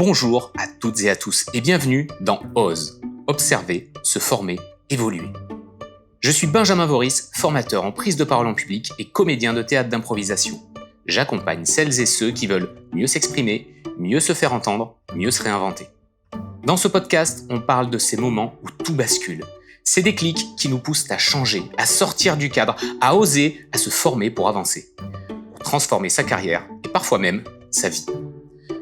Bonjour à toutes et à tous et bienvenue dans OSE, observer, se former, évoluer. Je suis Benjamin Voris, formateur en prise de parole en public et comédien de théâtre d'improvisation. J'accompagne celles et ceux qui veulent mieux s'exprimer, mieux se faire entendre, mieux se réinventer. Dans ce podcast, on parle de ces moments où tout bascule. Ces déclics qui nous poussent à changer, à sortir du cadre, à oser, à se former pour avancer. Pour transformer sa carrière et parfois même sa vie.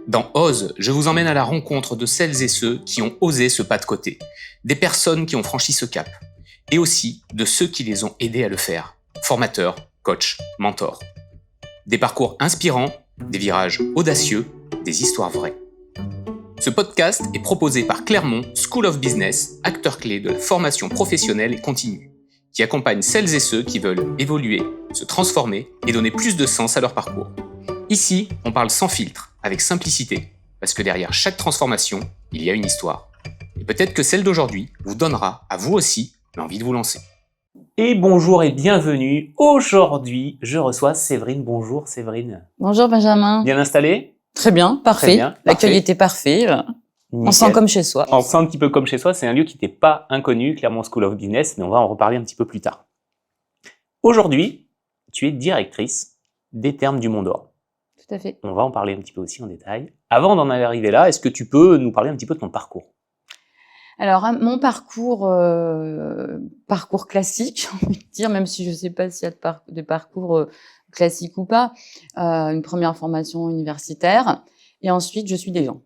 Dans OSE, je vous emmène à la rencontre de celles et ceux qui ont osé ce pas de côté, des personnes qui ont franchi ce cap, et aussi de ceux qui les ont aidés à le faire, formateurs, coachs, mentors. Des parcours inspirants, des virages audacieux, des histoires vraies. Ce podcast est proposé par Clermont School of Business, acteur clé de la formation professionnelle et continue, qui accompagne celles et ceux qui veulent évoluer, se transformer et donner plus de sens à leur parcours. Ici, on parle sans filtre, avec simplicité, parce que derrière chaque transformation, il y a une histoire. Et peut-être que celle d'aujourd'hui vous donnera, à vous aussi, l'envie de vous lancer. Et bonjour et bienvenue. Aujourd'hui, je reçois Séverine. Bonjour Séverine. Bonjour Benjamin. Bien installée ? Très bien, parfait. Très bien, L'accueil parfait. était parfait. On Nickel. sent comme chez soi. On sent un petit peu comme chez soi, c'est un lieu qui n'était pas inconnu, Clermont School of Business, mais on va en reparler un petit peu plus tard. Aujourd'hui, tu es directrice des Thermes du Mont d'Or. Tout à fait. On va en parler un petit peu aussi en détail. Avant d'en arriver là, est-ce que tu peux nous parler un petit peu de ton parcours ? Alors, mon parcours classique, j'ai envie de dire, même si je ne sais pas s'il y a de parcours classique ou pas. Une première formation universitaire. Et ensuite, je suis des gens.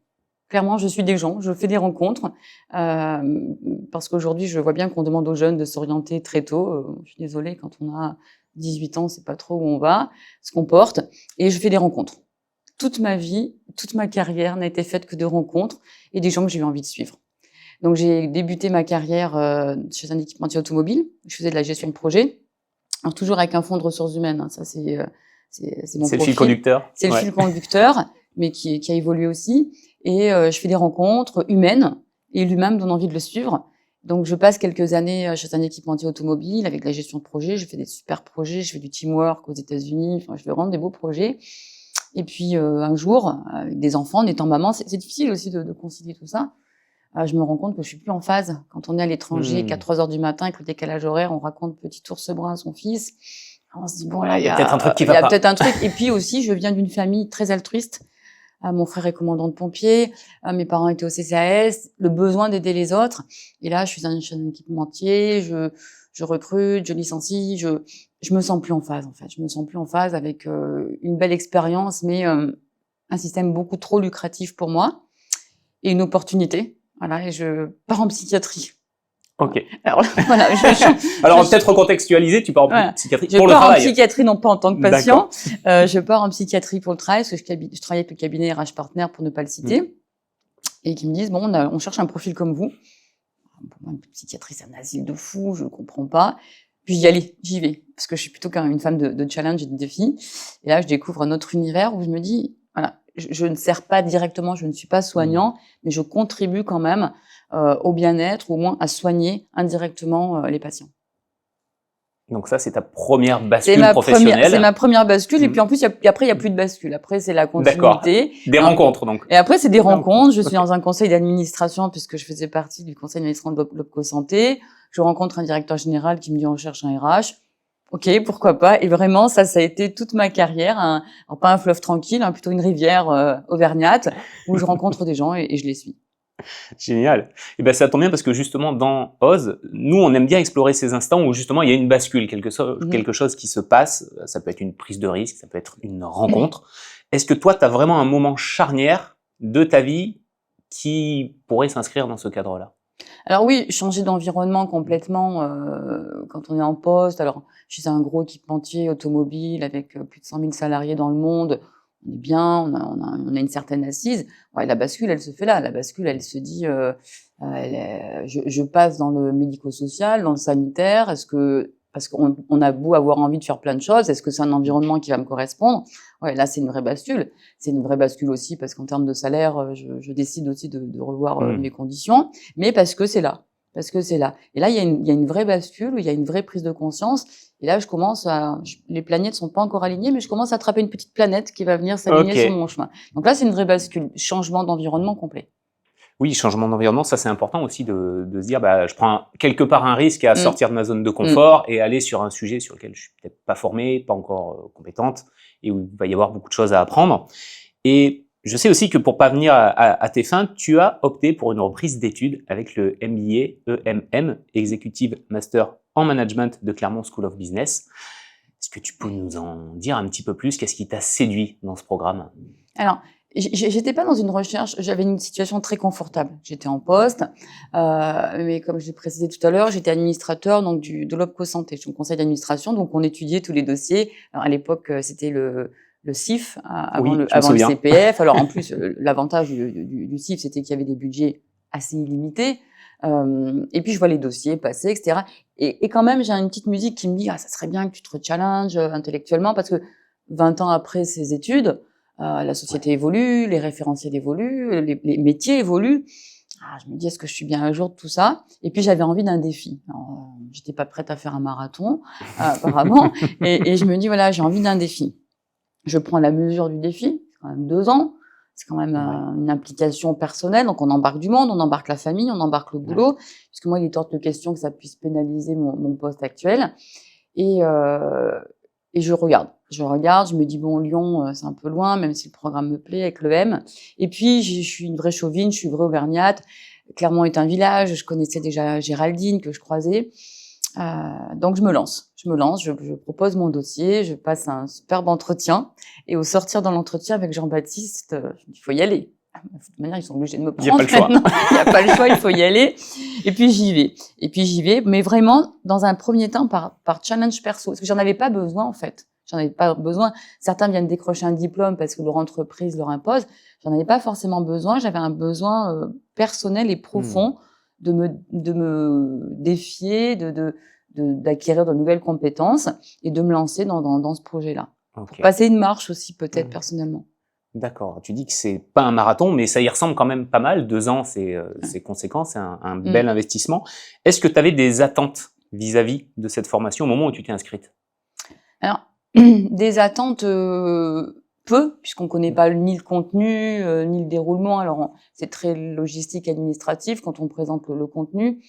Clairement, je suis des gens. Je fais des rencontres. Parce qu'aujourd'hui, je vois bien qu'on demande aux jeunes de s'orienter très tôt. Je suis désolée, quand on a 18 ans, c'est pas trop où on va, ce qu'on porte. Et je fais des rencontres. Toute ma vie, toute ma carrière n'a été faite que de rencontres et des gens que j'ai eu envie de suivre. Donc, j'ai débuté ma carrière chez un équipementier automobile. Je faisais de la gestion de projet. Alors, toujours avec un fonds de ressources humaines. Hein. Ça, c'est mon C'est le profil. fil conducteur. C'est le fil conducteur, mais qui a évolué aussi. Et je fais des rencontres humaines et l'humain me donne envie de le suivre. Donc, je passe quelques années chez un équipementier automobile avec la gestion de projet. Je fais des super projets. Je fais du teamwork aux États-Unis. Enfin, je fais vraiment des beaux projets. Et puis, un jour, avec des enfants, en étant maman, c'est difficile aussi de concilier tout ça. Je me rends compte que je suis plus en phase. Quand on est à l'étranger, qu'à 3 heures du matin, avec le décalage horaire, on raconte petit ours brun à son fils. On se dit, bon, là, il y a peut-être un truc qui va pas. Il y a peut-être un truc. Et puis aussi, je viens d'une famille très altruiste. Mon frère est commandant de pompiers, mes parents étaient au CCAS, le besoin d'aider les autres. Et là, je suis chez un équipementier, je recrute, je licencie, je me sens plus en phase, en fait. Je me sens plus en phase avec une belle expérience, mais un système beaucoup trop lucratif pour moi et une opportunité. Voilà, et je pars en psychiatrie. Ok. Alors voilà, Alors peut-être recontextualiser, tu pars en psychiatrie pour le travail. Je pars en psychiatrie, non pas en tant que patient. Je pars en psychiatrie pour le travail, parce que je travaille avec le cabinet RH Partner, pour ne pas le citer, et qui me disent, bon, on cherche un profil comme vous. Pour moi, une psychiatrie, c'est un asile de fou, je comprends pas. Puis j'y vais, parce que je suis plutôt une femme de challenge et de défis. Et là, je découvre un autre univers où je me dis, voilà, je ne sers pas directement, je ne suis pas soignant, mais je contribue quand même au bien-être, ou au moins à soigner indirectement les patients. Donc ça, c'est ta première bascule professionnelle. C'est ma première bascule, et puis en plus, après, il n'y a plus de bascule. Après, c'est la continuité. D'accord. Des rencontres, donc. Et après, c'est des rencontres. Je suis dans un conseil d'administration, puisque je faisais partie du conseil d'administration de l'Opco Santé. Je rencontre un directeur général qui me dit, on cherche un RH. Ok, pourquoi pas. Et vraiment, ça a été toute ma carrière. Alors pas un fleuve tranquille, plutôt une rivière auvergnate, où je rencontre des gens et je les suis. Génial. Et ben ça tombe bien parce que justement dans OSE, nous on aime bien explorer ces instants où justement il y a une bascule, quelque chose qui se passe. Ça peut être une prise de risque, ça peut être une rencontre. Est-ce que toi tu as vraiment un moment charnière de ta vie qui pourrait s'inscrire dans ce cadre-là ? Alors oui, changer d'environnement complètement quand on est en poste. Alors, je suis un gros équipementier automobile avec plus de 100 000 salariés dans le monde. On est bien, on a une certaine assise. Ouais, la bascule, elle se fait là. La bascule, elle se dit, je passe dans le médico-social, dans le sanitaire. Parce qu'on a beau avoir envie de faire plein de choses, est-ce que c'est un environnement qui va me correspondre ? Ouais, là, c'est une vraie bascule. C'est une vraie bascule aussi parce qu'en termes de salaire, je décide aussi de revoir mes conditions, mais parce que c'est là. parce que c'est là. Et là, il y a une vraie bascule, il y a une vraie prise de conscience. Et là, les planètes sont pas encore alignées, mais je commence à attraper une petite planète qui va venir s'aligner sur mon chemin. Donc là, c'est une vraie bascule, changement d'environnement complet. Oui, changement d'environnement, ça c'est important aussi de se dire, je prends quelque part un risque à sortir de ma zone de confort et aller sur un sujet sur lequel je suis peut-être pas formée, pas encore compétente, et où il va y avoir beaucoup de choses à apprendre. Et je sais aussi que pour pas venir à tes fins, tu as opté pour une reprise d'études avec le MBA EMM, Executive Master en Management de Clermont School of Business. Est-ce que tu peux nous en dire un petit peu plus? Qu'est-ce qui t'a séduit dans ce programme? Alors, j'étais pas dans une recherche, j'avais une situation très confortable. J'étais en poste, mais comme je l'ai précisé tout à l'heure, j'étais administrateur donc de l'OPCO Santé, je suis au conseil d'administration, donc on étudiait tous les dossiers. Alors à l'époque, c'était le CIF avant le CPF. Alors en plus, l'avantage du CIF, c'était qu'il y avait des budgets assez illimités. Et puis je vois les dossiers passer, etc. Et quand même, j'ai une petite musique qui me dit ça serait bien que tu te rechallenges intellectuellement parce que 20 ans après ces études, la société évolue, les référentiels évoluent, les métiers évoluent. Je me dis, est-ce que je suis bien à jour de tout ça? Et puis, j'avais envie d'un défi. J'étais pas prête à faire un marathon, apparemment. Et je me dis, voilà, j'ai envie d'un défi. Je prends la mesure du défi. C'est quand même 2 ans. C'est quand même une implication personnelle. Donc, on embarque du monde, on embarque la famille, on embarque le boulot. Puisque moi, il est hors de question que ça puisse pénaliser mon poste actuel. Et je regarde, je me dis bon, Lyon, c'est un peu loin, même si le programme me plaît avec l'EM. Et puis, je suis une vraie chauvine, je suis vraie auvergnate. Clermont est un village, je connaissais déjà Géraldine que je croisais. Donc, je me lance, je propose mon dossier, je passe un superbe entretien. Et au sortir dans l'entretien avec Jean-Baptiste, je me dis, il faut y aller. De toute manière, ils sont obligés de me prendre. Il n'y a pas le choix. Il n'y a pas le choix, il faut y aller. Et puis j'y vais. Mais vraiment, dans un premier temps, par challenge perso. Parce que j'en avais pas besoin, en fait. J'en avais pas besoin. Certains viennent décrocher un diplôme parce que leur entreprise leur impose. J'en avais pas forcément besoin. J'avais un besoin personnel et profond de me défier, d'acquérir de nouvelles compétences et de me lancer dans ce projet-là. Pour passer une marche aussi, peut-être, personnellement. D'accord. Tu dis que c'est pas un marathon, mais ça y ressemble quand même pas mal. 2 ans, c'est conséquent, c'est un bel investissement. Est-ce que tu avais des attentes vis-à-vis de cette formation au moment où tu t'es inscrite? Alors, des attentes, peu, puisqu'on connaît pas ni le contenu, ni le déroulement. Alors, c'est très logistique, administratif quand on présente le contenu.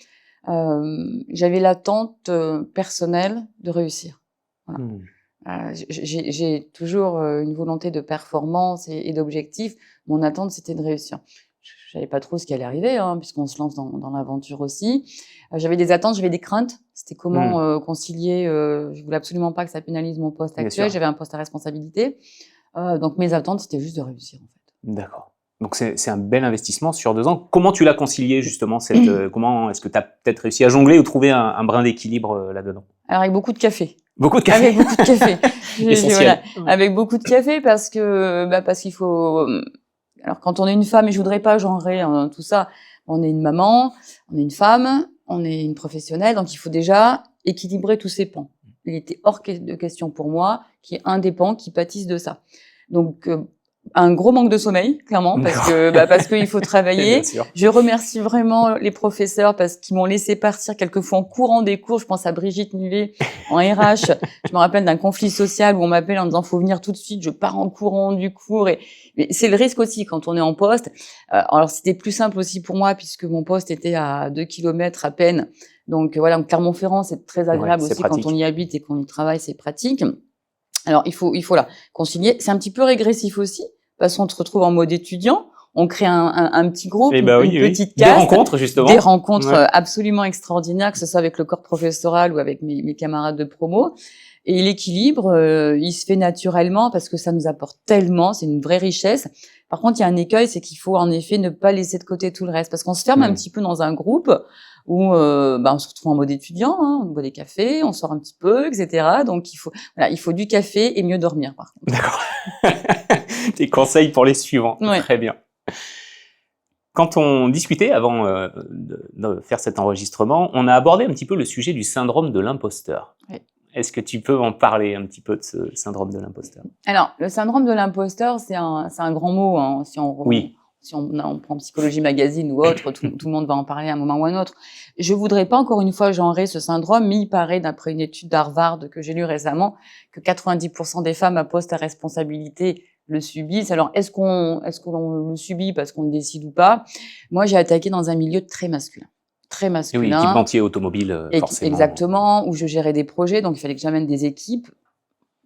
J'avais l'attente personnelle de réussir. Voilà. J'ai toujours une volonté de performance et d'objectif. Mon attente, c'était de réussir. Je savais pas trop ce qui allait arriver, puisqu'on se lance dans l'aventure aussi. J'avais des attentes, j'avais des craintes. C'était comment concilier. Je voulais absolument pas que ça pénalise mon poste actuel. J'avais un poste à responsabilité. Donc mes attentes, c'était juste de réussir, en fait. D'accord. Donc c'est un bel investissement sur 2 ans. Comment tu l'as concilié justement comment est-ce que tu as peut-être réussi à jongler ou trouver un brin d'équilibre là-dedans? Alors avec beaucoup de café. Beaucoup de café. Avec beaucoup de café. Essentiel. Voilà. Avec beaucoup de café parce qu'il faut. Alors quand on est une femme, et je voudrais pas genrer tout ça, on est une maman, on est une femme, on est une professionnelle, donc il faut déjà équilibrer tous ces pans. Il était hors de question pour moi qu'il y ait un des pans qui pâtisse de ça. Donc un gros manque de sommeil, clairement, parce qu'il faut travailler. Je remercie vraiment les professeurs parce qu'ils m'ont laissé partir quelquefois en courant des cours. Je pense à Brigitte Nivet en RH. Je me rappelle d'un conflit social où on m'appelle en disant faut venir tout de suite. Je pars en courant du cours mais c'est le risque aussi quand on est en poste. Alors c'était plus simple aussi pour moi puisque mon poste était à 2 kilomètres à peine. Donc voilà, Clermont-Ferrand, c'est très agréable aussi pratique. Quand on y habite et qu'on y travaille, c'est pratique. Alors il faut là concilier. C'est un petit peu régressif aussi parce qu'on se retrouve en mode étudiant. On crée un petit groupe, une petite caste, des rencontres justement, des rencontres absolument extraordinaires, que ce soit avec le corps professoral ou avec mes camarades de promo. Et l'équilibre, il se fait naturellement parce que ça nous apporte tellement, c'est une vraie richesse. Par contre, il y a un écueil, c'est qu'il faut en effet ne pas laisser de côté tout le reste parce qu'on se ferme un petit peu dans un groupe où on se retrouve en mode étudiant, on boit des cafés, on sort un petit peu, etc. Donc il faut du café et mieux dormir par contre. D'accord. Tes conseils pour les suivants. Très bien. Quand on discutait avant de faire cet enregistrement, on a abordé un petit peu le sujet du syndrome de l'imposteur. Oui. Est-ce que tu peux en parler un petit peu de ce syndrome de l'imposteur? Alors, le syndrome de l'imposteur, c'est un grand mot. Si Si on prend Psychologie Magazine ou autre, tout le monde va en parler à un moment ou à un autre. Je voudrais pas, encore une fois, genrer ce syndrome, mais il paraît, d'après une étude d'Harvard que j'ai lue récemment, que 90% des femmes à poste à responsabilité le subissent. Alors, est-ce qu'on le subit parce qu'on le décide ou pas? Moi, j'ai attaqué dans un milieu très masculin. Très masculin. Oui, équipementier automobile, forcément. Exactement, où je gérais des projets, donc il fallait que j'amène des équipes.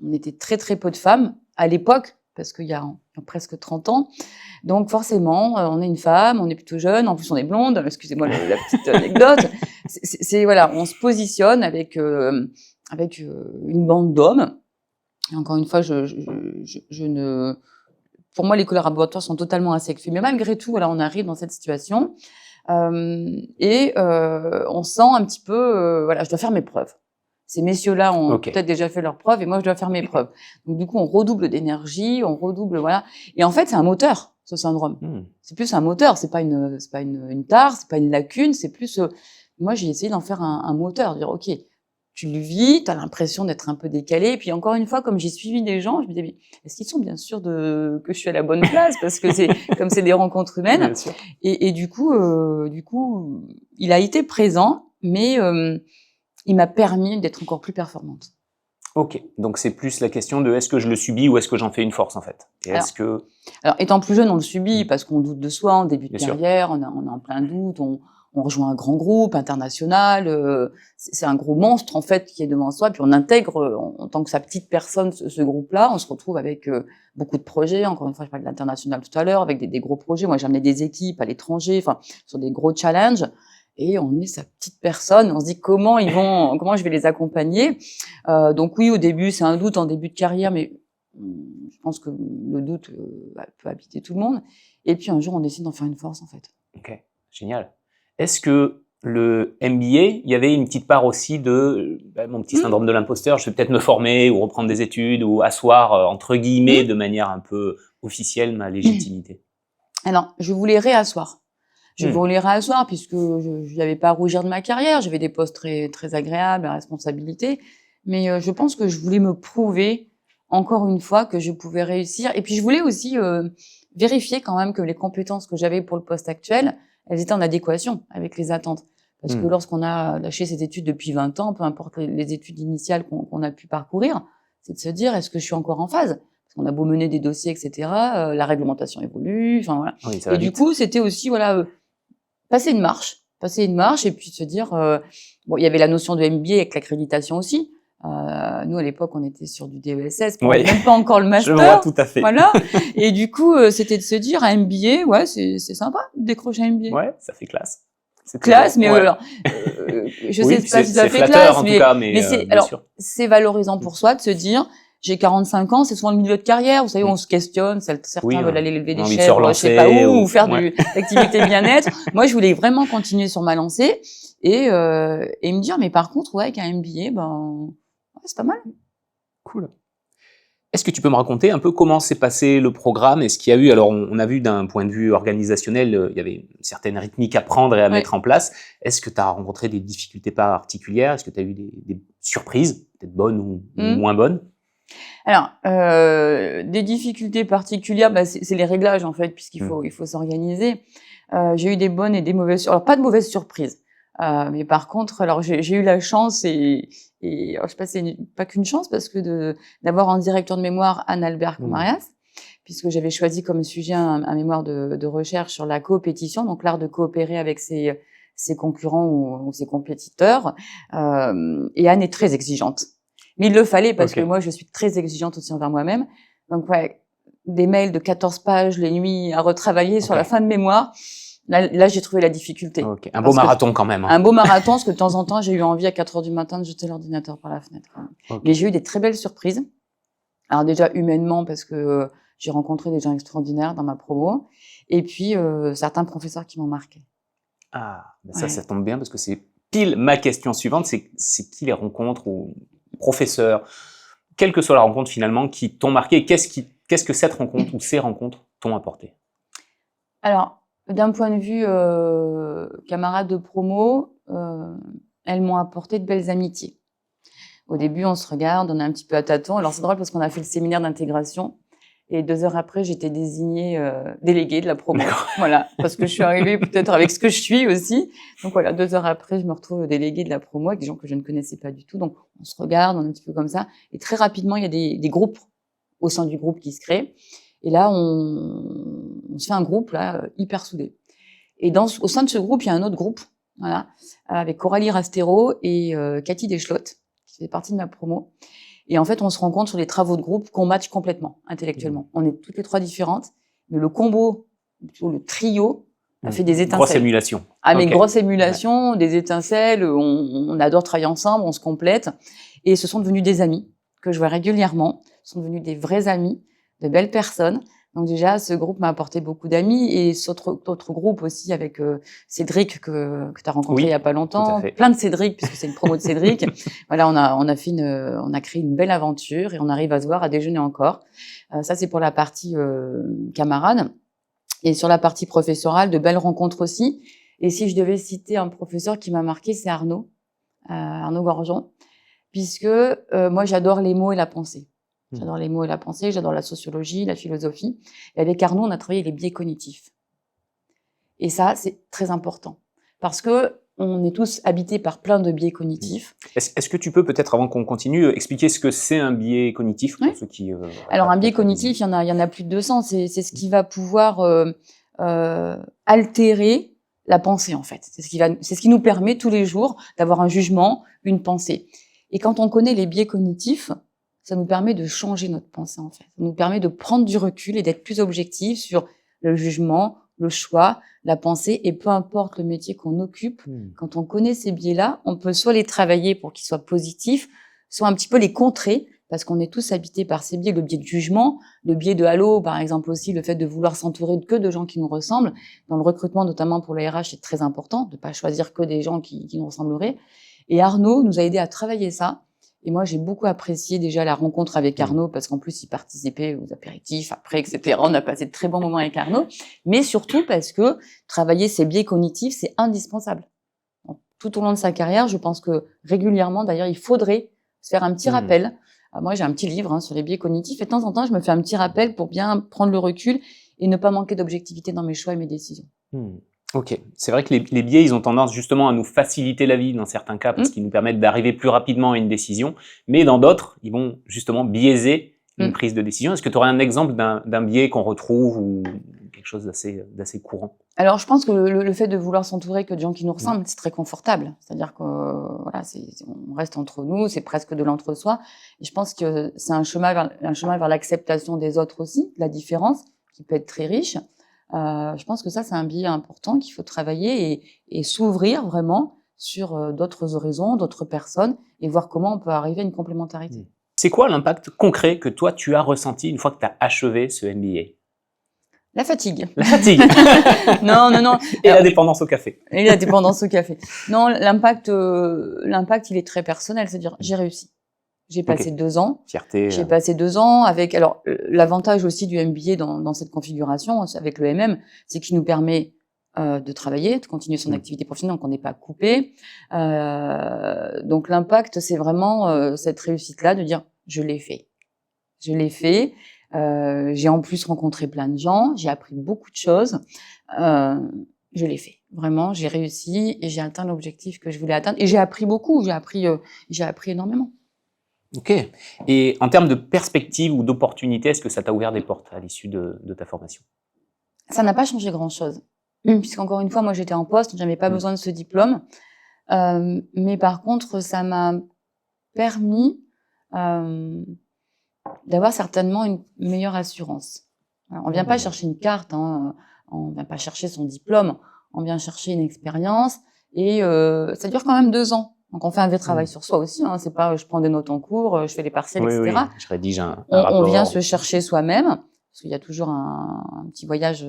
On était très, très peu de femmes à l'époque, parce qu'il y a presque 30 ans. Donc forcément, on est une femme, on est plutôt jeune, en plus on est blonde, excusez-moi la petite anecdote. Voilà, on se positionne avec une bande d'hommes. Et encore une fois, pour moi, les collaborateurs sont totalement asexués. Mais malgré tout, voilà, on arrive dans cette situation. On sent un petit peu, voilà, je dois faire mes preuves. Ces messieurs-là ont peut-être déjà fait leurs preuves et moi, je dois faire mes preuves. Donc, du coup, on redouble d'énergie, voilà. Et en fait, c'est un moteur, ce syndrome. C'est plus un moteur, c'est pas une tare, c'est pas une lacune, c'est plus, moi, j'ai essayé d'en faire un moteur, de dire, OK, tu le vis, t'as l'impression d'être un peu décalé. Et puis, encore une fois, comme j'ai suivi des gens, je me disais, mais est-ce qu'ils sont bien sûrs que je suis à la bonne place? Parce que comme c'est des rencontres humaines. Et du coup, il a été présent, mais, il m'a permis d'être encore plus performante. Ok, donc c'est plus la question de est-ce que je le subis ou est-ce que j'en fais une force en fait. Et alors, étant plus jeune, on le subit parce qu'on doute de soi en début de carrière, on est en plein doute, on rejoint un grand groupe international, c'est un gros monstre en fait qui est devant soi, puis on intègre en tant que sa petite personne ce groupe-là, on se retrouve avec beaucoup de projets, encore une fois je parlais de l'international tout à l'heure, avec des gros projets, moi j'ai amené des équipes à l'étranger, enfin sur des gros challenges. Et on est sa petite personne, on se dit comment je vais les accompagner. Donc oui, au début, c'est un doute en début de carrière, mais je pense que le doute peut habiter tout le monde. Et puis un jour, on décide d'en faire une force, en fait. Ok, génial. Est-ce que le MBA, il y avait une petite part aussi de mon petit syndrome de l'imposteur, je vais peut-être me former ou reprendre des études ou asseoir, entre guillemets, de manière un peu officielle, ma légitimité? Alors, je voulais réasseoir. Je voulais réasseoir puisque je n'avais pas à rougir de ma carrière. J'avais des postes très, très agréables, à responsabilité. Mais je pense que je voulais me prouver, encore une fois, que je pouvais réussir. Et puis, je voulais aussi vérifier quand même que les compétences que j'avais pour le poste actuel, elles étaient en adéquation avec les attentes. Parce que lorsqu'on a lâché ses études depuis 20 ans, peu importe les études initiales qu'on a pu parcourir, c'est de se dire, est-ce que je suis encore en phase ? Parce qu'on a beau mener des dossiers, etc., la réglementation évolue, enfin voilà. Oui, et du coup, c'était aussi, voilà... passer une marche et puis se dire bon, il y avait la notion de MBA avec l'accréditation aussi. Nous à l'époque on était sur du DESS, même pas encore le master. Je vois tout à fait. Voilà. Et du coup c'était de se dire un MBA, ouais, c'est sympa de décrocher un MBA. Ouais, ça fait classe. Classe, mais alors, je sais pas si ça fait classe, mais c'est valorisant pour soi de se dire j'ai 45 ans, c'est souvent le milieu de carrière, vous savez, on se questionne, certains veulent aller lever des chèvres, je sais pas où, ou faire de l'activité bien-être. Moi, je voulais vraiment continuer sur ma lancée et me dire, mais par contre, ouais, avec un MBA, c'est pas mal. Cool. Est-ce que tu peux me raconter un peu comment s'est passé le programme? Est-ce qu'il y a eu, alors on a vu d'un point de vue organisationnel, il y avait une certaine rythmique à prendre et à mettre en place. Est-ce que tu as rencontré des difficultés particulières? Est-ce que tu as eu des surprises, peut-être bonnes ou moins bonnes? Alors, des difficultés particulières, c'est les réglages en fait, puisqu'il faut s'organiser. J'ai eu des bonnes et des mauvaises, alors pas de mauvaises surprises, mais par contre, alors j'ai eu la chance et alors, je sais pas, c'est pas qu'une chance parce que d'avoir en directeur de mémoire Anne-Albert Comarias, puisque j'avais choisi comme sujet un mémoire de recherche sur la coopétition, donc l'art de coopérer avec ses concurrents ou ses compétiteurs. Et Anne est très exigeante. Mais il le fallait parce que moi, je suis très exigeante aussi envers moi-même. Donc, ouais, des mails de 14 pages les nuits à retravailler sur la fin de mémoire. Là j'ai trouvé la difficulté. Un beau marathon quand même. Un beau marathon, parce que de temps en temps, j'ai eu envie à 4 heures du matin de jeter l'ordinateur par la fenêtre. Mais j'ai eu des très belles surprises. Alors déjà, humainement, parce que j'ai rencontré des gens extraordinaires dans ma promo. Et puis, certains professeurs qui m'ont marqué. Ah, ça tombe bien parce que c'est pile ma question suivante. C'est qui les rencontres ou professeurs, quelle que soit la rencontre finalement, qui t'ont marqué? Qu'est-ce que cette rencontre ou ces rencontres t'ont apporté? Alors, d'un point de vue camarades de promo, elles m'ont apporté de belles amitiés. Au début, on se regarde, on est un petit peu à tâtons. Alors, c'est drôle parce qu'on a fait le séminaire d'intégration. Et 2 heures après, j'étais désignée déléguée de la promo. Voilà, parce que je suis arrivée peut-être avec ce que je suis aussi. Donc voilà, 2 heures après, je me retrouve déléguée de la promo avec des gens que je ne connaissais pas du tout. Donc on se regarde, on est un petit peu comme ça. Et très rapidement, il y a des groupes au sein du groupe qui se créent. Et là, on se fait un groupe là hyper soudé. Et au sein de ce groupe, il y a un autre groupe, voilà, avec Coralie Rastero et Cathy Deschlotte, qui fait partie de ma promo. Et en fait, on se rend compte sur les travaux de groupe qu'on match complètement, intellectuellement. On est toutes les 3 différentes, mais le combo, le trio, a fait des étincelles. Grosse émulation. Ah, mais grosse émulation, des étincelles, on adore travailler ensemble, on se complète. Et ce sont devenus des amis que je vois régulièrement. Ce sont devenus des vrais amis, de belles personnes. Donc déjà, ce groupe m'a apporté beaucoup d'amis et d'autres groupes aussi avec Cédric que tu as rencontré il y a pas longtemps. Plein de Cédric puisque c'est une promo de Cédric. Voilà, on a créé une belle aventure et on arrive à se voir à déjeuner encore. Ça c'est pour la partie camarade et sur la partie professorale, de belles rencontres aussi. Et si je devais citer un professeur qui m'a marqué, c'est Arnaud Gorgeon, puisque moi j'adore les mots et la pensée. J'adore les mots et la pensée, j'adore la sociologie, la philosophie. Et avec Arnaud, on a travaillé les biais cognitifs. Et ça, c'est très important. Parce que on est tous habités par plein de biais cognitifs. Est-ce que tu peux peut-être, avant qu'on continue, expliquer ce que c'est un biais cognitif pour ceux qui... Alors, un biais cognitif, il y en a plus de 200. C'est ce qui va pouvoir altérer la pensée, en fait. C'est ce qui nous permet tous les jours d'avoir un jugement, une pensée. Et quand on connaît les biais cognitifs, ça nous permet de changer notre pensée, en fait. Ça nous permet de prendre du recul et d'être plus objectif sur le jugement, le choix, la pensée, et peu importe le métier qu'on occupe, quand on connaît ces biais-là, on peut soit les travailler pour qu'ils soient positifs, soit un petit peu les contrer, parce qu'on est tous habités par ces biais, le biais de jugement, le biais de halo, par exemple aussi, le fait de vouloir s'entourer que de gens qui nous ressemblent. Dans le recrutement, notamment pour les RH, c'est très important de pas choisir que des gens qui nous ressembleraient. Et Arnaud nous a aidé à travailler ça. Et moi, j'ai beaucoup apprécié déjà la rencontre avec Arnaud parce qu'en plus, il participait aux apéritifs, après, etc. On a passé de très bons moments avec Arnaud. Mais surtout parce que travailler ces biais cognitifs, c'est indispensable. Donc, tout au long de sa carrière, je pense que régulièrement, d'ailleurs, il faudrait se faire un petit rappel. Moi, j'ai un petit livre sur les biais cognitifs et de temps en temps, je me fais un petit rappel pour bien prendre le recul et ne pas manquer d'objectivité dans mes choix et mes décisions. Ok, c'est vrai que les biais, ils ont tendance justement à nous faciliter la vie dans certains cas parce qu'ils nous permettent d'arriver plus rapidement à une décision, mais dans d'autres, ils vont justement biaiser une prise de décision. Est-ce que tu aurais un exemple d'un biais qu'on retrouve ou quelque chose d'assez courant? Alors, je pense que le fait de vouloir s'entourer que de gens qui nous ressemblent, c'est très confortable. C'est-à-dire que voilà, on reste entre nous, c'est presque de l'entre-soi. Et je pense que c'est un chemin vers l'acceptation des autres aussi, la différence, qui peut être très riche. Je pense que ça, c'est un biais important qu'il faut travailler et s'ouvrir vraiment sur d'autres horizons, d'autres personnes et voir comment on peut arriver à une complémentarité. C'est quoi l'impact concret que toi, tu as ressenti une fois que tu as achevé ce MBA? La fatigue. La fatigue. Non. Et la dépendance au café. Et la dépendance au café. Non, l'impact, il est très personnel. C'est-à-dire, j'ai réussi. J'ai passé 2 ans. Fierté. J'ai passé 2 ans avec, alors, l'avantage aussi du MBA dans cette configuration, avec le MM, c'est qu'il nous permet de travailler, de continuer son activité professionnelle, donc on n'est pas coupé. Donc l'impact, c'est vraiment cette réussite-là de dire, je l'ai fait. Je l'ai fait. J'ai en plus rencontré plein de gens, j'ai appris beaucoup de choses. Je l'ai fait. Vraiment, j'ai réussi et j'ai atteint l'objectif que je voulais atteindre. Et j'ai appris beaucoup, j'ai appris énormément. Ok. Et en termes de perspective ou d'opportunité, est-ce que ça t'a ouvert des portes à l'issue de ta formation? Ça n'a pas changé grand-chose. Puisqu'encore une fois, moi, j'étais en poste, j'avais pas besoin de ce diplôme. Mais par contre, ça m'a permis d'avoir certainement une meilleure assurance. Alors, on vient pas chercher une carte, on vient pas chercher son diplôme, on vient chercher une expérience et ça dure quand même 2 ans. Donc on fait un vrai travail sur soi aussi. C'est pas je prends des notes en cours, je fais les partiels, etc. Oui, je rédige un rapport. On vient se chercher soi-même parce qu'il y a toujours un petit voyage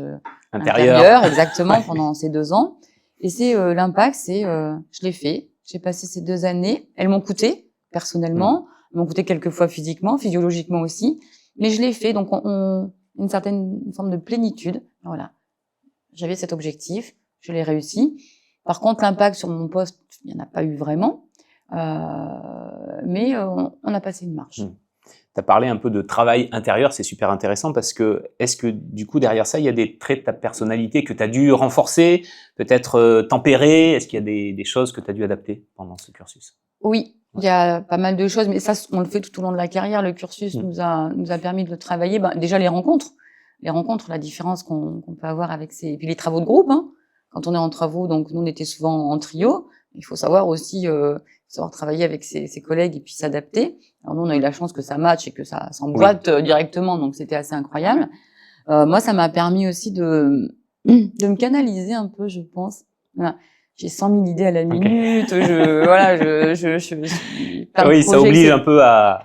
intérieur exactement pendant ces 2 ans. Et c'est l'impact, c'est je l'ai fait. J'ai passé ces 2 années. Elles m'ont coûté personnellement, elles m'ont coûté quelquefois physiquement, physiologiquement aussi, mais je l'ai fait. Donc une certaine forme de plénitude. Voilà, j'avais cet objectif, je l'ai réussi. Par contre, l'impact sur mon poste, il n'y en a pas eu vraiment, mais on a passé une marche. Tu as parlé un peu de travail intérieur, c'est super intéressant parce que est-ce que du coup derrière ça, il y a des traits de ta personnalité que tu as dû renforcer, peut-être tempérer? Est-ce qu'il y a des choses que tu as dû adapter pendant ce cursus? Oui, il y a pas mal de choses, mais ça, on le fait tout au long de la carrière. Le cursus nous a permis de le travailler. Déjà les rencontres, la différence qu'on peut avoir avec et puis les travaux de groupe. Hein. Quand on est en travaux, donc nous on était souvent en trio. Il faut savoir aussi savoir travailler avec ses collègues et puis s'adapter. Alors nous on a eu la chance que ça matche et que ça s'emboîte directement, donc c'était assez incroyable. Moi ça m'a permis aussi de me canaliser un peu, je pense. Voilà. J'ai 100 000 idées à la minute. Je suis plein de oui, ça oblige un peu à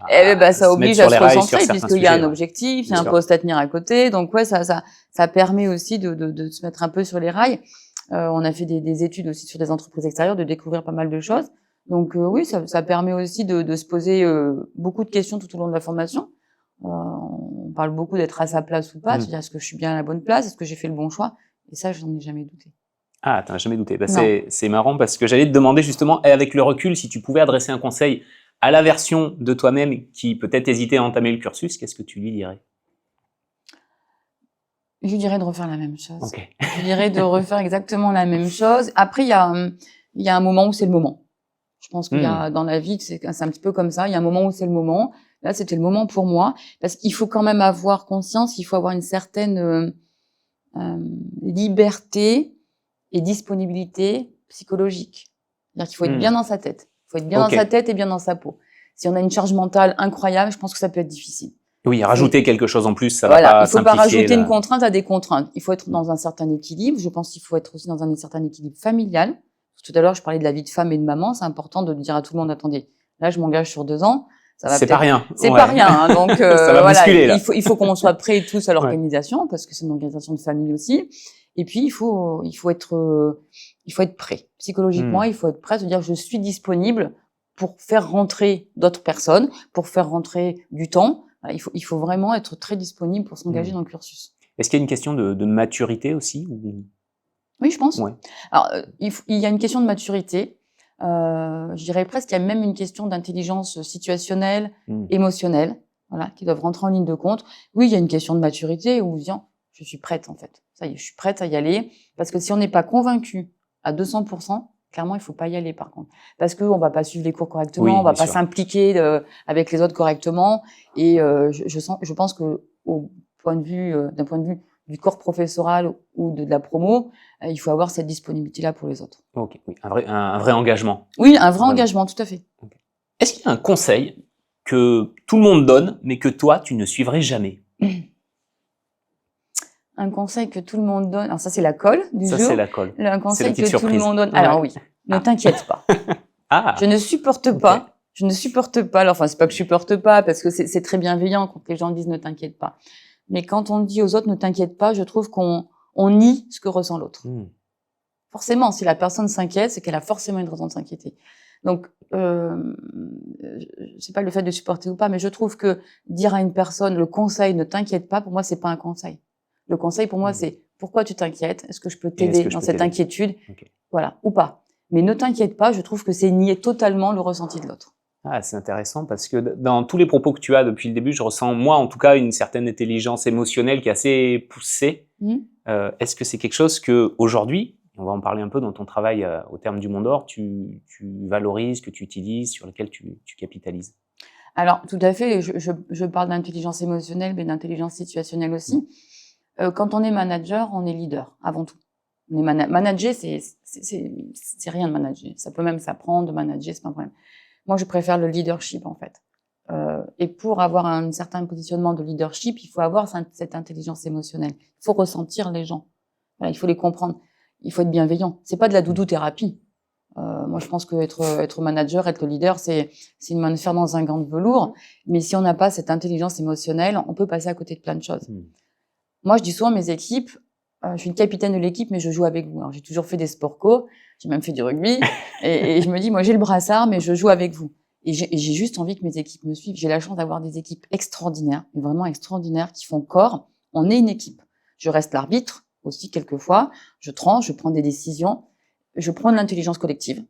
ça oblige à se recentrer puisqu'il y a un ouais. objectif, il y a un poste à tenir à côté. Donc ouais, ça permet aussi de se mettre un peu sur les rails. On a fait des études aussi sur des entreprises extérieures, de découvrir pas mal de choses. Donc oui, ça permet aussi de se poser beaucoup de questions tout au long de la formation. On parle beaucoup d'être à sa place ou pas, c'est-à-dire est-ce que je suis bien à la bonne place, est-ce que j'ai fait le bon choix? Et ça, j'en ai jamais douté. Ah, t'en as jamais douté. C'est marrant parce que j'allais te demander justement, avec le recul, si tu pouvais adresser un conseil à la version de toi-même qui peut-être hésitait à entamer le cursus, qu'est-ce que tu lui dirais? Je lui dirais de refaire la même chose. Okay. Je lui dirais de refaire exactement la même chose. Après, il y a un moment où c'est le moment. Je pense qu'il y a dans la vie, c'est un petit peu comme ça. Il y a un moment où c'est le moment. Là, c'était le moment pour moi parce qu'il faut quand même avoir conscience, il faut avoir une certaine liberté et disponibilité psychologique. C'est-à-dire qu'il faut être bien dans sa tête. Il faut être bien dans sa tête et bien dans sa peau. Si on a une charge mentale incroyable, je pense que ça peut être difficile. Oui, rajouter quelque chose en plus, ça va pas simplifier. Il faut pas rajouter une contrainte à des contraintes. Il faut être dans un certain équilibre. Je pense qu'il faut être aussi dans un certain équilibre familial. Tout à l'heure, je parlais de la vie de femme et de maman. C'est important de dire à tout le monde, attendez, là, je m'engage sur 2 ans. C'est pas rien. C'est pas rien. Hein, donc ça va bousculer, là. il faut qu'on soit prêts tous à l'organisation parce que c'est une organisation de famille aussi. Et puis il faut être prêt psychologiquement. Il faut être prêt à se dire je suis disponible pour faire rentrer d'autres personnes, pour faire rentrer du temps. Il faut vraiment être très disponible pour s'engager dans le cursus. Est-ce qu'il y a une question de maturité aussi Oui, je pense. Ouais. Alors il y a une question de maturité. Je dirais presque qu'il y a même une question d'intelligence situationnelle, émotionnelle, voilà, qui doivent rentrer en ligne de compte. Oui, il y a une question de maturité où je suis prête en fait. Ça y est, je suis prête à y aller parce que si on n'est pas convaincu à 200%, clairement, il faut pas y aller par contre, parce que on va pas suivre les cours correctement, on va pas s'impliquer avec les autres correctement. Et je pense que d'un point de vue du corps professoral ou de la promo, il faut avoir cette disponibilité-là pour les autres. Ok, oui, un vrai engagement. Oui, un vrai engagement, tout à fait. Okay. Est-ce qu'il y a un conseil que tout le monde donne, mais que toi, tu ne suivrais jamais? Un conseil que tout le monde donne. Alors ça, c'est la colle du jour. Ça, c'est la colle. Un conseil que surprise. tout le monde donne. Ouais. Alors oui, ne t'inquiète pas. Je ne supporte pas. Je ne supporte pas. Alors, enfin, c'est pas que je supporte pas, parce que c'est très bienveillant quand les gens disent ne t'inquiète pas. Mais quand on dit aux autres ne t'inquiète pas, je trouve qu'on nie ce que ressent l'autre. Forcément, si la personne s'inquiète, c'est qu'elle a forcément une raison de s'inquiéter. Donc, c'est pas le fait de supporter ou pas, mais je trouve que dire à une personne le conseil ne t'inquiète pas, pour moi, c'est pas un conseil. Le conseil, pour moi, c'est pourquoi tu t'inquiètes? Est-ce que je peux t'aider dans cette inquiétude? Voilà, ou pas. Mais ne t'inquiète pas, je trouve que c'est nier totalement le ressenti de l'autre. Ah, c'est intéressant parce que dans tous les propos que tu as depuis le début, je ressens, moi en tout cas, une certaine intelligence émotionnelle qui est assez poussée. Est-ce que c'est quelque chose que aujourd'hui, on va en parler un peu dans ton travail au terme du Monde d'Or, tu valorises, que tu utilises, sur lequel tu capitalises? Alors, tout à fait, je parle d'intelligence émotionnelle, mais d'intelligence situationnelle aussi. Quand on est manager, on est leader, avant tout. On est manager, c'est rien de manager. Ça peut même s'apprendre de manager, c'est pas un problème. Moi, je préfère le leadership, en fait. Et pour avoir un certain positionnement de leadership, il faut avoir cette intelligence émotionnelle. Il faut ressentir les gens. Voilà, il faut les comprendre. Il faut être bienveillant. C'est pas de la doudou-thérapie. Moi, je pense que être manager, être le leader, c'est une main de fer dans un gant de velours. Mais si on n'a pas cette intelligence émotionnelle, on peut passer à côté de plein de choses. Moi, je dis souvent à mes équipes, je suis le capitaine de l'équipe, mais je joue avec vous. Alors, j'ai toujours fait des sports co, j'ai même fait du rugby, et je me dis, moi, j'ai le brassard, mais je joue avec vous. Et j'ai juste envie que mes équipes me suivent. J'ai la chance d'avoir des équipes extraordinaires, vraiment extraordinaires, qui font corps. On est une équipe. Je reste l'arbitre aussi quelquefois. Je tranche, je prends des décisions. Je prends de l'intelligence collective.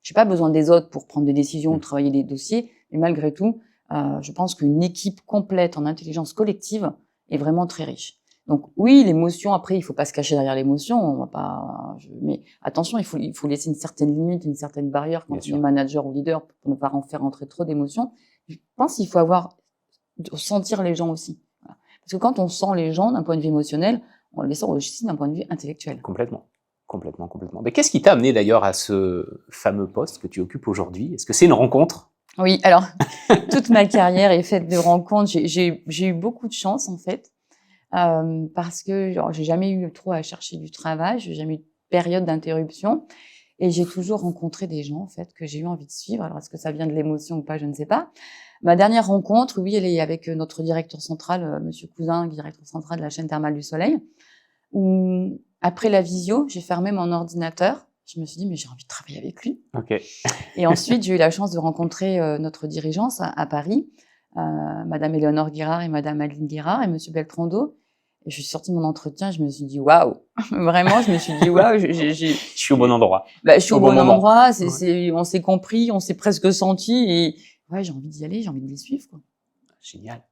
J'ai pas besoin des autres pour prendre des décisions ou travailler des dossiers, mais malgré tout, Je pense qu'une équipe complète en intelligence collective est vraiment très riche. Donc oui, l'émotion, après, il faut pas se cacher derrière l'émotion, on va pas, mais attention, il faut laisser une certaine limite, une certaine barrière quand on est manager ou leader pour ne pas en faire entrer trop d'émotions. Je pense qu'il faut sentir les gens aussi. Voilà. Parce que quand on sent les gens d'un point de vue émotionnel, on les sent aussi d'un point de vue intellectuel. Complètement. Mais qu'est-ce qui t'a amené d'ailleurs à ce fameux poste que tu occupes aujourd'hui? Est-ce que c'est une rencontre? Oui, alors, toute ma carrière est faite de rencontres. J'ai eu beaucoup de chance, en fait. Parce que j'ai jamais eu trop à chercher du travail, j'ai jamais eu de période d'interruption et j'ai toujours rencontré des gens en fait que j'ai eu envie de suivre. Alors est-ce que ça vient de l'émotion ou pas, je ne sais pas. Ma dernière rencontre, oui, elle est avec notre directeur central, Monsieur Cousin, directeur central de la chaîne thermale du Soleil, où après la visio, j'ai fermé mon ordinateur. Je me suis dit mais j'ai envie de travailler avec lui. Okay. Et ensuite j'ai eu la chance de rencontrer notre dirigeance à Paris, Madame Éléonore Guérard et Madame Adeline Guérard et Monsieur Beltrando. Et je suis sortie de mon entretien, je me suis dit waouh, vraiment, je me suis dit waouh, je suis au bon endroit. Je suis au bon endroit, on s'est compris, on s'est presque senti et ouais, j'ai envie d'y aller, j'ai envie de les suivre quoi. Génial.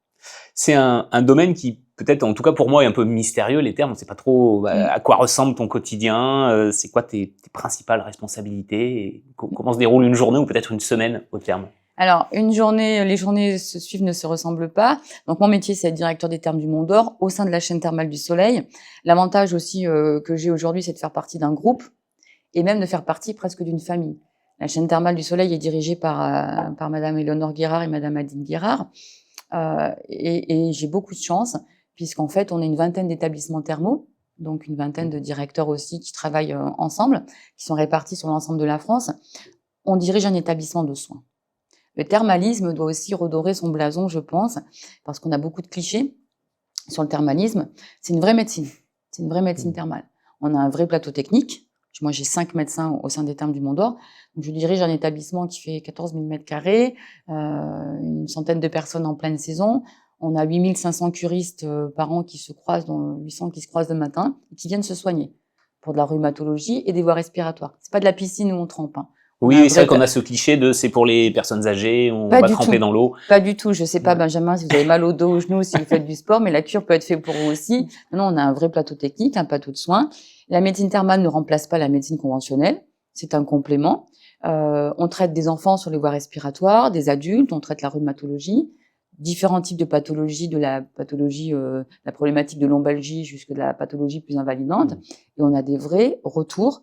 C'est un domaine qui peut-être, en tout cas pour moi, est un peu mystérieux, les termes, on ne sait pas trop à quoi ressemble ton quotidien, c'est quoi tes principales responsabilités, et comment se déroule une journée ou peut-être une semaine au terme. Alors, les journées se suivent, ne se ressemblent pas. Donc, mon métier, c'est être directeur des thermes du Mont d'Or au sein de la chaîne thermale du Soleil. L'avantage aussi que j'ai aujourd'hui, c'est de faire partie d'un groupe et même de faire partie presque d'une famille. La chaîne thermale du Soleil est dirigée par Madame Éléonore Guérard et Madame Adeline Guérard. Et j'ai beaucoup de chance puisqu'en fait, on est une vingtaine d'établissements thermaux, donc une vingtaine de directeurs aussi qui travaillent ensemble, qui sont répartis sur l'ensemble de la France. On dirige un établissement de soins. Le thermalisme doit aussi redorer son blason, je pense, parce qu'on a beaucoup de clichés sur le thermalisme. C'est une vraie médecine. C'est une vraie médecine thermale. On a un vrai plateau technique. Moi, j'ai 5 médecins au sein des thermes du Mont d'Or. Donc, je dirige un établissement qui fait 14 000 mètres carrés, une centaine de personnes en pleine saison. On a 8 500 curistes par an qui se croisent, dont 800 qui se croisent le matin et qui viennent se soigner pour de la rhumatologie et des voies respiratoires. C'est pas de la piscine où on trempe, hein. Oui, c'est vrai qu'on a ce cliché de c'est pour les personnes âgées, on va tremper dans l'eau. Pas du tout. Je sais pas, Benjamin, si vous avez mal au dos, aux genoux, si vous faites du sport, mais la cure peut être faite pour vous aussi. Non, on a un vrai plateau technique, un plateau de soins. La médecine thermale ne remplace pas la médecine conventionnelle. C'est un complément. On traite des enfants sur les voies respiratoires, des adultes, on traite la rhumatologie, différents types de pathologies, de la pathologie, la problématique de lombalgie jusque de la pathologie plus invalidante. Et on a des vrais retours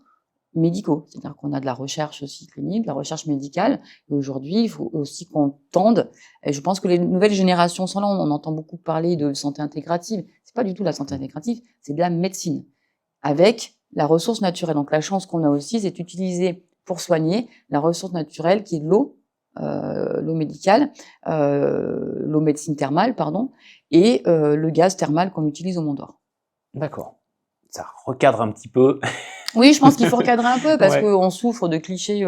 médicaux, c'est-à-dire qu'on a de la recherche aussi clinique, de la recherche médicale, et aujourd'hui, il faut aussi qu'on tende, et je pense que les nouvelles générations sont là, on entend beaucoup parler de santé intégrative, c'est pas du tout la santé intégrative, c'est de la médecine, avec la ressource naturelle. Donc la chance qu'on a aussi, c'est d'utiliser pour soigner la ressource naturelle qui est l'eau, l'eau médicale, l'eau médecine thermale, pardon, et le gaz thermal qu'on utilise au Mont d'Or. D'accord. Ça recadre un petit peu. Oui, je pense qu'il faut recadrer un peu parce qu'on souffre de clichés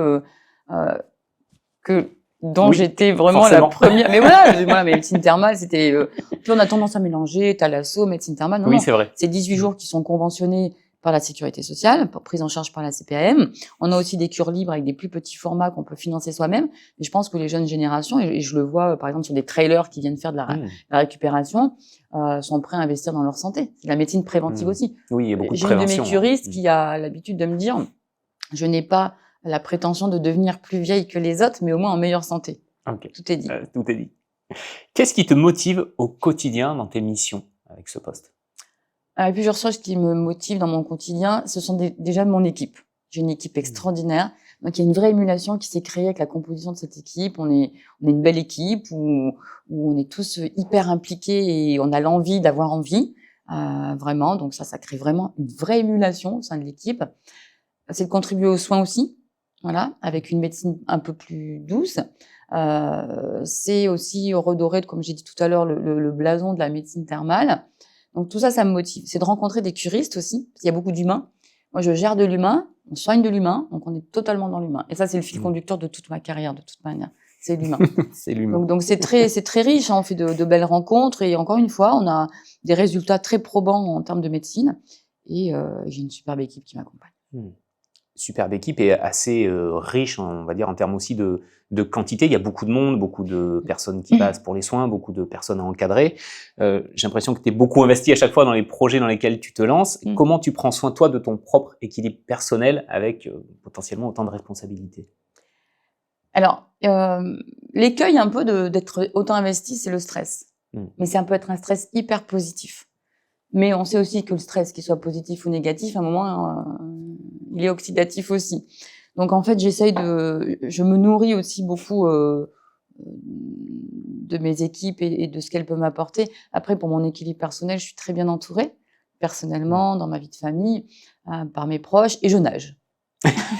dont j'étais vraiment forcément. la première. Mais voilà, moi, la médecine thermale, c'était. Puis on a tendance à mélanger thalasso, médecine thermale. Non, c'est vrai. C'est 18 jours qui sont conventionnés par la sécurité sociale, prise en charge par la CPAM. On a aussi des cures libres avec des plus petits formats qu'on peut financer soi-même. Mais je pense que les jeunes générations, et je le vois par exemple sur des trailers qui viennent faire de la récupération, sont prêts à investir dans leur santé. C'est de la médecine préventive aussi. Oui, il y a beaucoup de J'ai prévention. une de mes curistes qui a l'habitude de me dire « Je n'ai pas la prétention de devenir plus vieille que les autres, mais au moins en meilleure santé. » Tout est dit. Tout est dit. Qu'est-ce qui te motive au quotidien dans tes missions avec ce poste? Il y a plusieurs choses qui me motivent dans mon quotidien. Ce sont déjà mon équipe. J'ai une équipe extraordinaire. Donc, il y a une vraie émulation qui s'est créée avec la composition de cette équipe. On est une belle équipe où on est tous hyper impliqués et on a l'envie d'avoir envie, vraiment. Donc ça crée vraiment une vraie émulation au sein de l'équipe. C'est de contribuer aux soins aussi, voilà, avec une médecine un peu plus douce. C'est aussi redorer, comme j'ai dit tout à l'heure, le blason de la médecine thermale. Donc tout ça me motive. C'est de rencontrer des curistes aussi, parce qu'il y a beaucoup d'humains. Moi, je gère de l'humain, on soigne de l'humain, donc on est totalement dans l'humain. Et ça, c'est le fil conducteur de toute ma carrière, de toute manière. C'est l'humain. C'est l'humain. Donc c'est très riche, hein, on fait de belles rencontres et encore une fois, on a des résultats très probants en termes de médecine et j'ai une superbe équipe qui m'accompagne. superbe équipe et assez riche, on va dire, en termes aussi de quantité. Il y a beaucoup de monde, beaucoup de personnes qui passent pour les soins, beaucoup de personnes à encadrer. J'ai l'impression que tu es beaucoup investi à chaque fois dans les projets dans lesquels tu te lances. Comment tu prends soin, toi, de ton propre équilibre personnel avec potentiellement autant de responsabilités? Alors, l'écueil un peu d'être autant investi, c'est le stress. Mais ça peut être un stress hyper positif. Mais on sait aussi que le stress, qu'il soit positif ou négatif, à un moment, il est oxydatif aussi. Donc, en fait, je me nourris aussi beaucoup de mes équipes et de ce qu'elles peuvent m'apporter. Après, pour mon équilibre personnel, je suis très bien entourée, personnellement, dans ma vie de famille, par mes proches, et je nage.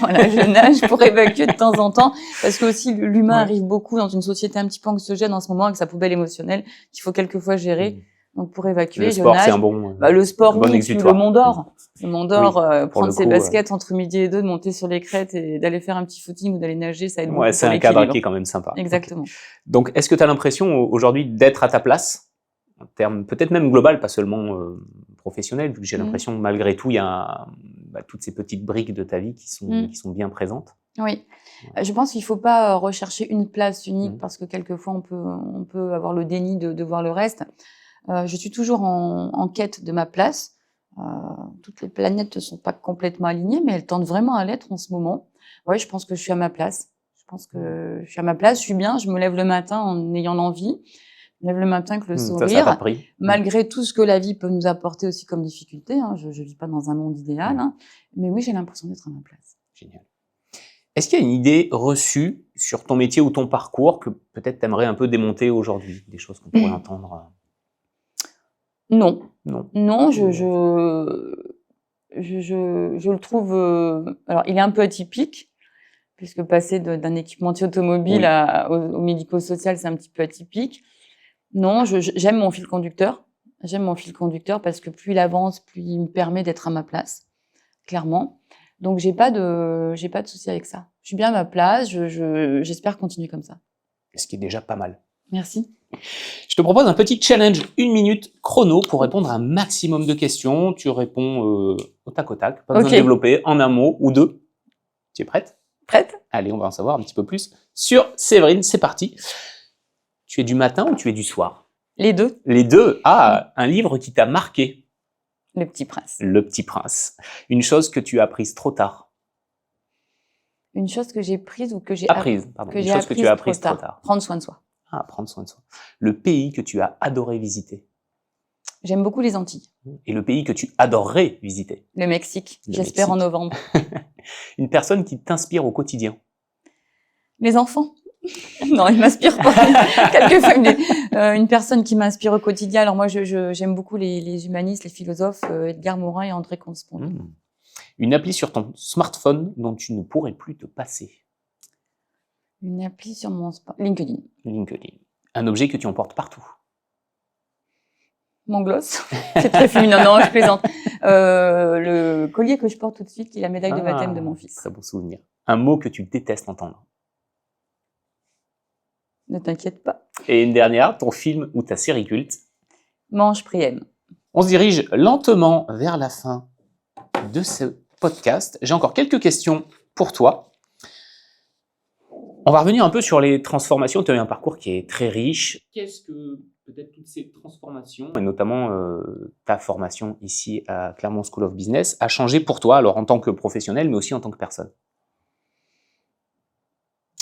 Voilà, je nage pour évacuer de temps en temps, parce que aussi l'humain arrive beaucoup dans une société un petit peu anxiogène en ce moment, avec sa poubelle émotionnelle, qu'il faut quelquefois gérer. Donc, pour évacuer, je nage. C'est un bon, le sport, bon oui, exutoire. Le Mont d'Or. Le Mont d'Or, prendre ses baskets entre midi et 2, de monter sur les crêtes et d'aller faire un petit footing ou d'aller nager, ça aide beaucoup. Ouais, c'est un cadre qui est quand même sympa. Exactement. Okay. Donc, est-ce que tu as l'impression aujourd'hui d'être à ta place, en termes peut-être même global, pas seulement professionnel, vu que j'ai l'impression que malgré tout, il y a toutes ces petites briques de ta vie qui sont bien présentes? Oui. Je pense qu'il faut pas rechercher une place unique parce que quelquefois on peut avoir le déni de voir le reste. Je suis toujours en quête de ma place. Toutes les planètes ne sont pas complètement alignées, mais elles tendent vraiment à l'être en ce moment. Ouais, je pense que je suis à ma place. Je pense que je suis à ma place, je suis bien, je me lève le matin en ayant l'envie. Je me lève le matin avec le sourire. Ça t'a pris. Malgré tout ce que la vie peut nous apporter aussi comme difficulté. Hein. Je vis pas dans un monde idéal, hein. Mais oui, j'ai l'impression d'être à ma place. Génial. Est-ce qu'il y a une idée reçue sur ton métier ou ton parcours que peut-être tu aimerais un peu démonter aujourd'hui? Des choses qu'on pourrait entendre? Non. Non, je le trouve... alors, il est un peu atypique, puisque passer d'un équipementier automobile au médico-social, c'est un petit peu atypique. Non, j'aime mon fil conducteur. J'aime mon fil conducteur parce que plus il avance, plus il me permet d'être à ma place, clairement. Donc, j'ai pas de souci avec ça. Je suis bien à ma place, j'espère continuer comme ça. Ce qui est déjà pas mal. Merci. Je te propose un petit challenge 1 minute chrono pour répondre à un maximum de questions. Tu réponds au tac, pas besoin de développer, en un mot ou deux. Tu es prête? Prête. Allez, on va en savoir un petit peu plus sur Séverine, c'est parti. Tu es du matin ou tu es du soir? Les deux. Les deux. Ah, un livre qui t'a marqué? Le Petit Prince. Le Petit Prince. Une chose que tu as apprise trop tard? Une chose que j'ai prise ou que j'ai apprise? Pardon. Une chose que tu as apprise trop tard. Prendre soin de soi. Ah, prendre soin de soi. Le pays que tu as adoré visiter? J'aime beaucoup les Antilles. Et le pays que tu adorerais visiter? Le Mexique. J'espère en novembre. Une personne qui t'inspire au quotidien? Les enfants. Non, ils m'inspirent pas. Quelquefois, une personne qui m'inspire au quotidien. Alors moi, j'aime beaucoup les humanistes, les philosophes, Edgar Morin et André Comte-Spondy. Une appli sur ton smartphone dont tu ne pourrais plus te passer? Une appli sur mon LinkedIn. LinkedIn. Un objet que tu emportes partout? Mon gloss. C'est très féminin. Non, je plaisante. Le collier que je porte tout de suite, qui est la médaille de baptême de mon fils. Très bon souvenir. Un mot que tu détestes entendre? Ne t'inquiète pas. Et une dernière, ton film ou ta série culte? Mange, prie, aime. On se dirige lentement vers la fin de ce podcast. J'ai encore quelques questions pour toi. On va revenir un peu sur les transformations. Tu as eu un parcours qui est très riche. Qu'est-ce que peut-être toutes ces transformations, et notamment ta formation ici à Clermont School of Business, a changé pour toi, alors en tant que professionnel, mais aussi en tant que personne?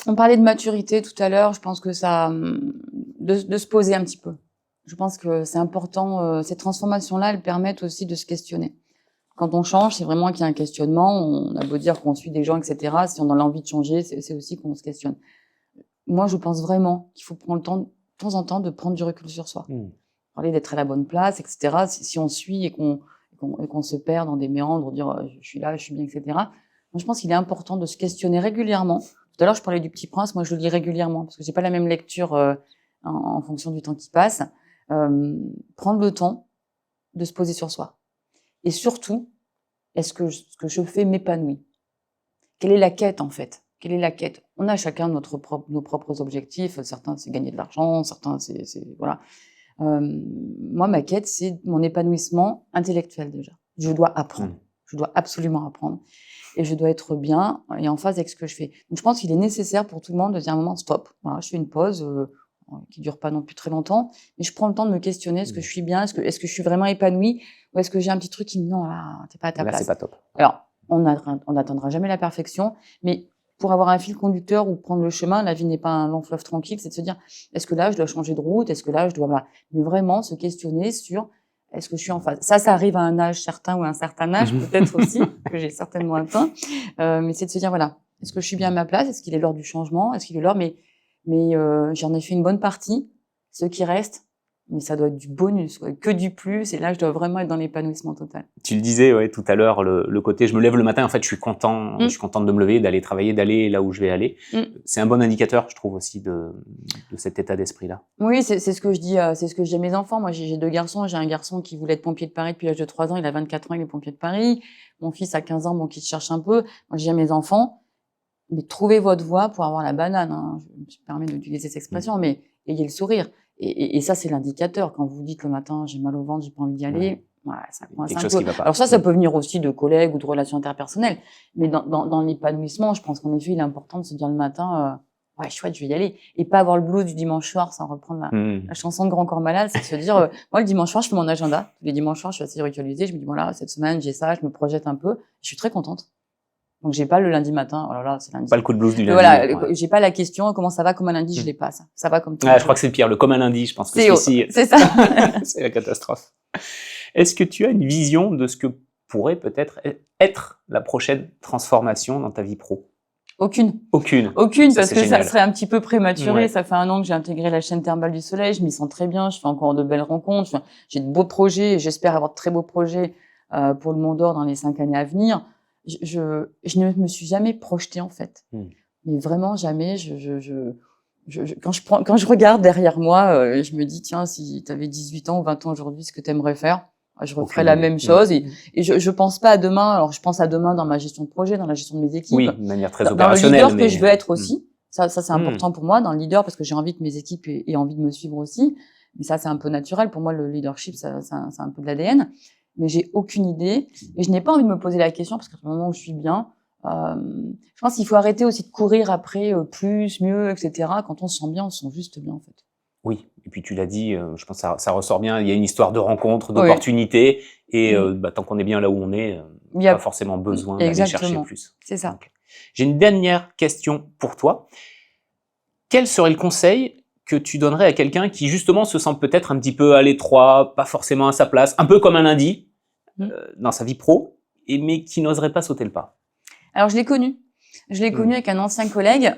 On parlait de maturité tout à l'heure. Je pense que ça, de se poser un petit peu. Je pense que c'est important. Ces transformations-là, elles permettent aussi de se questionner. Quand on change, c'est vraiment qu'il y a un questionnement. On a beau dire qu'on suit des gens, etc. Si on a l'envie de changer, c'est aussi qu'on se questionne. Moi, je pense vraiment qu'il faut prendre le temps, de temps en temps, de prendre du recul sur soi. Parler d'être à la bonne place, etc. Si on suit et qu'on se perd dans des méandres, dire je suis là, je suis bien, etc. Moi, je pense qu'il est important de se questionner régulièrement. Tout à l'heure, je parlais du Petit Prince. Moi, je le lis régulièrement parce que j'ai pas la même lecture en fonction du temps qui passe. Prendre le temps de se poser sur soi. Et surtout, est-ce que ce que je fais m'épanouit? Quelle est la quête, en fait? Quelle est la quête? On a chacun nos propres objectifs. Certains, c'est gagner de l'argent. Certains, c'est voilà. Moi, ma quête, c'est mon épanouissement intellectuel déjà. Je dois apprendre. Je dois absolument apprendre. Et je dois être bien et en phase avec ce que je fais. Donc, je pense qu'il est nécessaire pour tout le monde de dire à un moment stop. Voilà, je fais une pause qui dure pas non plus très longtemps, mais je prends le temps de me questionner. Est-ce que je suis bien? Est-ce que je suis vraiment épanouie? Ou est-ce que j'ai un petit truc qui me dit non, là, t'es pas à ta place? Là, c'est pas top. Alors, on n'atteindra jamais la perfection, mais pour avoir un fil conducteur ou prendre le chemin, la vie n'est pas un long fleuve tranquille, c'est de se dire, est-ce que là, je dois changer de route? Est-ce que là, je dois, voilà. Mais vraiment se questionner sur, est-ce que je suis en phase? Ça arrive à un âge certain ou à un certain âge, peut-être aussi, que j'ai certainement atteint. Mais c'est de se dire, voilà, est-ce que je suis bien à ma place? Est-ce qu'il est l'heure du changement? Est-ce qu'il est l'heure? Mais j'en ai fait une bonne partie. Ce qui reste, mais ça doit être du bonus, quoi, que du plus. Et là, je dois vraiment être dans l'épanouissement total. Tu le disais tout à l'heure, le côté je me lève le matin, en fait, je suis contente de me lever, d'aller travailler, d'aller là où je vais aller. C'est un bon indicateur, je trouve aussi, de cet état d'esprit-là. Oui, c'est ce que je dis, c'est ce que je dis à mes enfants. Moi, j'ai 2 garçons. J'ai un garçon qui voulait être pompier de Paris depuis l'âge de 3 ans. Il a 24 ans, il est pompier de Paris. Mon fils a 15 ans, bon, qui se cherche un peu. Moi, je dis à mes enfants, mais trouvez votre voie pour avoir la banane. Hein. Je me permets d'utiliser cette expression, mais ayez le sourire. Et ça, c'est l'indicateur. Quand vous dites le matin, j'ai mal au ventre, j'ai pas envie d'y aller, ça coince un peu. Alors ça peut venir aussi de collègues ou de relations interpersonnelles. Mais dans l'épanouissement, je pense qu'en effet, il est important de se dire le matin, chouette, je vais y aller. Et pas avoir le blues du dimanche soir, sans reprendre la chanson de Grand Corps Malade, c'est de se dire, moi, le dimanche soir, je fais mon agenda. Les dimanches soirs, je suis assez ritualisée. Je me dis, voilà, cette semaine, j'ai ça, je me projette un peu. Je suis très contente. Donc, j'ai pas le lundi matin. Oh là là, c'est lundi. Pas le coup de blues du lundi. Voilà, j'ai pas la question, comment ça va comme un lundi, je l'ai pas, ça. Ça va comme tout. Je crois que c'est pire, le comme un lundi, je pense que c'est ça. C'est la catastrophe. Est-ce que tu as une vision de ce que pourrait peut-être être la prochaine transformation dans ta vie pro? Aucune, parce que ça serait un petit peu prématuré. Ça fait 1 an que j'ai intégré la chaîne Thermale du Soleil, je m'y sens très bien, je fais encore de belles rencontres, j'ai de beaux projets, et j'espère avoir de très beaux projets pour le Mont d'Or dans les 5 années à venir. Je ne me suis jamais projetée, en fait. Mais vraiment jamais. Quand je regarde derrière moi, je me dis, tiens, si tu avais 18 ans ou 20 ans aujourd'hui, ce que tu aimerais faire, je referais la même chose. Et je pense pas à demain. Alors, je pense à demain dans ma gestion de projet, dans la gestion de mes équipes. Oui, de manière très opérationnelle. Dans le leader que je veux être aussi. Ça c'est important pour moi, dans le leader, parce que j'ai envie que mes équipes aient envie de me suivre aussi. Mais ça, c'est un peu naturel. Pour moi, le leadership, c'est un peu de l'ADN. Mais j'ai aucune idée. Et je n'ai pas envie de me poser la question, parce qu'à ce moment où je suis bien, je pense qu'il faut arrêter aussi de courir après plus, mieux, etc. Quand on se sent bien, on se sent juste bien, en fait. Oui, et puis tu l'as dit, je pense que ça ressort bien, il y a une histoire de rencontre, d'opportunité, et tant qu'on est bien là où on est, il n'y a pas forcément besoin d'aller chercher plus. C'est ça. Donc, j'ai une dernière question pour toi. Quel serait le conseil que tu donnerais à quelqu'un qui justement se sent peut-être un petit peu à l'étroit, pas forcément à sa place, un peu comme un lundi dans sa vie pro, mais qui n'oserait pas sauter le pas? Alors, je l'ai connu. Je l'ai connu avec un ancien collègue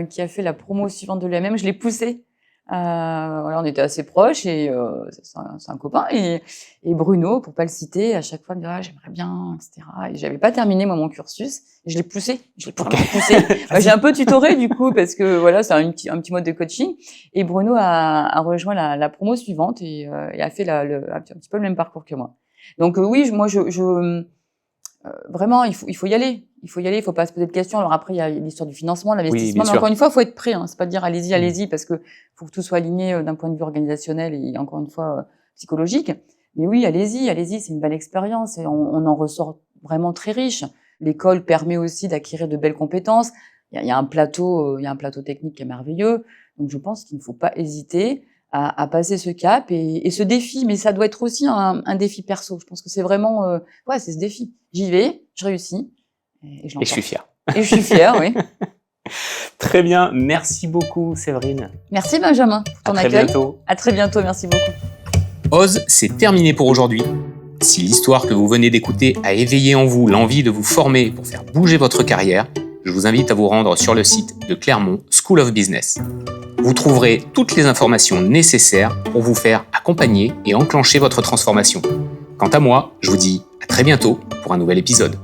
qui a fait la promo suivante de l'UMM. Je l'ai poussé. Voilà, on était assez proches et c'est un copain. Et Bruno, pour pas le citer, à chaque fois, il me dit j'aimerais bien, etc. Et j'avais pas terminé moi mon cursus. Et je l'ai poussé. Poussé. J'ai un peu tutoré du coup parce que voilà, c'est un petit mode de coaching. Et Bruno a rejoint la promo suivante et a fait un petit peu le même parcours que moi. Donc oui, moi vraiment, il faut y aller. Il faut pas se poser de questions. Alors après, il y a l'histoire du financement, l'investissement. Mais encore une fois, il faut être prêt. C'est pas de dire allez-y, parce que faut que tout soit aligné d'un point de vue organisationnel et encore une fois psychologique. Mais oui, allez-y. C'est une belle expérience et on en ressort vraiment très riche. L'école permet aussi d'acquérir de belles compétences. Il y a un plateau technique qui est merveilleux. Donc je pense qu'il ne faut pas hésiter à passer ce cap et ce défi. Mais ça doit être aussi un défi perso. Je pense que c'est vraiment, c'est ce défi. J'y vais, je réussis. Et je suis fier. Et je suis fière, oui. Très bien. Merci beaucoup, Séverine. Merci, Benjamin, pour ton accueil. À très bientôt. À très bientôt. Merci beaucoup. Ose, c'est terminé pour aujourd'hui. Si l'histoire que vous venez d'écouter a éveillé en vous l'envie de vous former pour faire bouger votre carrière, je vous invite à vous rendre sur le site de Clermont School of Business. Vous trouverez toutes les informations nécessaires pour vous faire accompagner et enclencher votre transformation. Quant à moi, je vous dis à très bientôt pour un nouvel épisode.